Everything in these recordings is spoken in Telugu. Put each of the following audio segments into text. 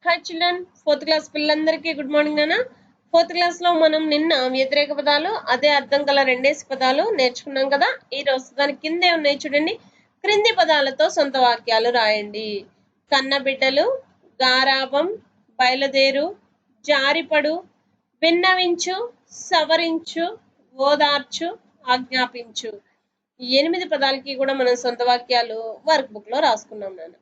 హాయ్ చిల్డ్రన్, ఫోర్త్ క్లాస్ పిల్లలందరికీ గుడ్ మార్నింగ్ నాన్న. ఫోర్త్ క్లాస్ లో మనం నిన్న వ్యతిరేక పదాలు అదే అర్థం గల రెండేసి పదాలు నేర్చుకున్నాం కదా. ఈ రోజు దాని కిందే ఉన్నాయి చూడండి. క్రింది పదాలతో సొంత వాక్యాలు రాయండి. కన్నబిడ్డలు, గారాబం, బయలుదేరు, జారిపడు, విన్నవించు, సవరించు, ఓదార్చు, ఆజ్ఞాపించు. ఈ 8 పదాలకి కూడా మనం సొంత వాక్యాలు వర్క్ బుక్ లో రాసుకున్నాం నాన్న.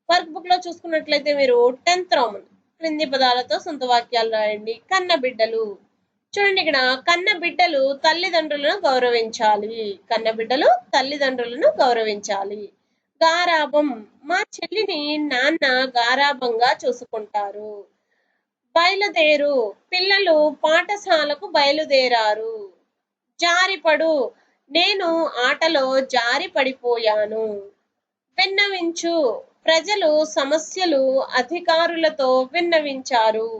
వర్క్ బుక్ లో చూసుకున్నట్లయితే మీరు 10th రోమన్ క్రింది పదాలతో సొంత వాక్యాలు రాయండి. కన్న బిడ్డలు, చూడండి ఇక్కడ కన్న బిడ్డలు తల్లిదండ్రులను గౌరవించాలి. కన్న బిడ్డలు తల్లిదండ్రులను గౌరవించాలి. గారాబం, మా చెల్లిని నాన్న గారాబంగా చూసుకుంటారు. బయలుదేరు, పిల్లలు పాఠశాలకు బయలుదేరారు. జారిపడు, నేను ఆటలో జారి పడిపోయాను. విన్నవించు, ప్రజలు సమస్యలు అధికారులతో విన్నవించారు.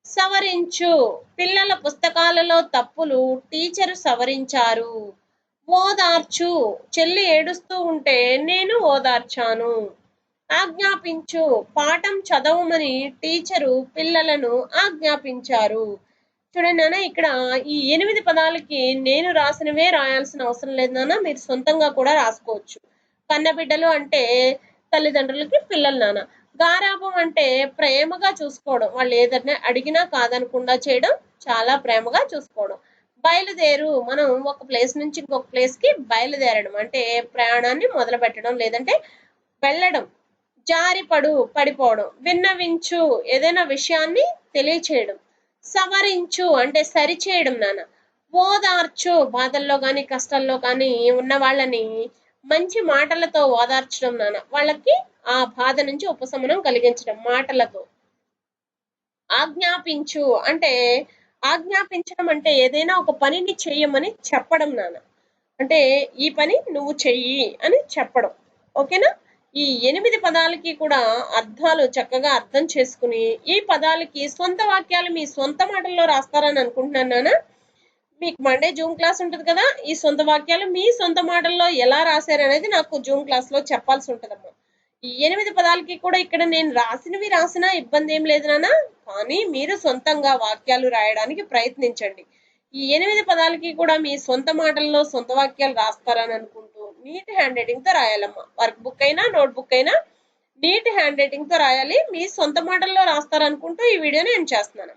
సవరించు, పిల్లల పుస్తకాలలో తప్పులు టీచరు సవరించారు. ఓదార్చు, చెల్లి ఏడుస్తూ ఉంటే నేను ఓదార్చాను. ఆజ్ఞాపించు, పాఠం చదవమని టీచరు పిల్లలను ఆజ్ఞాపించారు. చూడండి నాన్న, ఇక్కడ ఈ 8 పదాలకి నేను రాసినవే రాయాల్సిన అవసరం లేదు నాన్న, మీరు సొంతంగా కూడా రాసుకోవచ్చు. కన్నబిడ్డలు అంటే తల్లిదండ్రులకి పిల్లలు నాన్న. గారాబం అంటే ప్రేమగా చూసుకోవడం, వాళ్ళు ఏదైనా అడిగినా కాదనకుండా చేయడం, చాలా ప్రేమగా చూసుకోవడం. బయలుదేరు, మనం ఒక ప్లేస్ నుంచి ఇంకొక ప్లేస్ కి బయలుదేరడం అంటే ప్రయాణాన్ని మొదలు పెట్టడం లేదంటే వెళ్ళడం. జారిపడు, పడిపోవడం. విన్నవించు, ఏదైనా విషయాన్ని తెలియచేయడం. సవరించు అంటే సరిచేయడం నాన్న. ఓదార్చు, బాధల్లో కానీ కష్టాల్లో కానీ ఉన్న వాళ్ళని మంచి మాటలతో ఓదార్చడం నాన్న, వాళ్ళకి ఆ బాధ నుంచి ఉపశమనం కలిగించడం మాటలతో. ఆజ్ఞాపించు అంటే ఆజ్ఞాపించడం అంటే ఏదైనా ఒక పనిని చెయ్యమని చెప్పడం నాన్న, అంటే ఈ పని నువ్వు చెయ్యి అని చెప్పడం. ఓకేనా. ఈ 8 పదాలకి కూడా అర్థాలు చక్కగా అర్థం చేసుకుని ఈ పదాలకి సొంత వాక్యాలు మీ సొంత మాటల్లో రాస్తారని అనుకుంటున్నాను నాన్న. మీకు మండే జూమ్ క్లాస్ ఉంటుంది కదా, ఈ సొంత వాక్యాలు మీ సొంత మాటల్లో ఎలా రాశారు అనేది నాకు జూమ్ క్లాస్ లో చెప్పాల్సి ఉంటుందమ్మా. ఈ 8 పదాలకి కూడా ఇక్కడ నేను రాసినవి రాసినా ఇబ్బంది ఏం లేదు నాన్న, కానీ మీరు సొంతంగా వాక్యాలు రాయడానికి ప్రయత్నించండి. ఈ 8 పదాలకి కూడా మీ సొంత మాటల్లో సొంత వాక్యాలు రాస్తారని అనుకుంటూ నీట్ హ్యాండ్ రైటింగ్ తో రాయాలమ్మా. వర్క్ బుక్ అయినా నోట్ బుక్ అయినా నీట్ హ్యాండ్ రైటింగ్ తో రాయాలి. మీ సొంత మాటల్లో రాస్తారనుకుంటూ ఈ వీడియోని నేను చేస్తున్నాను.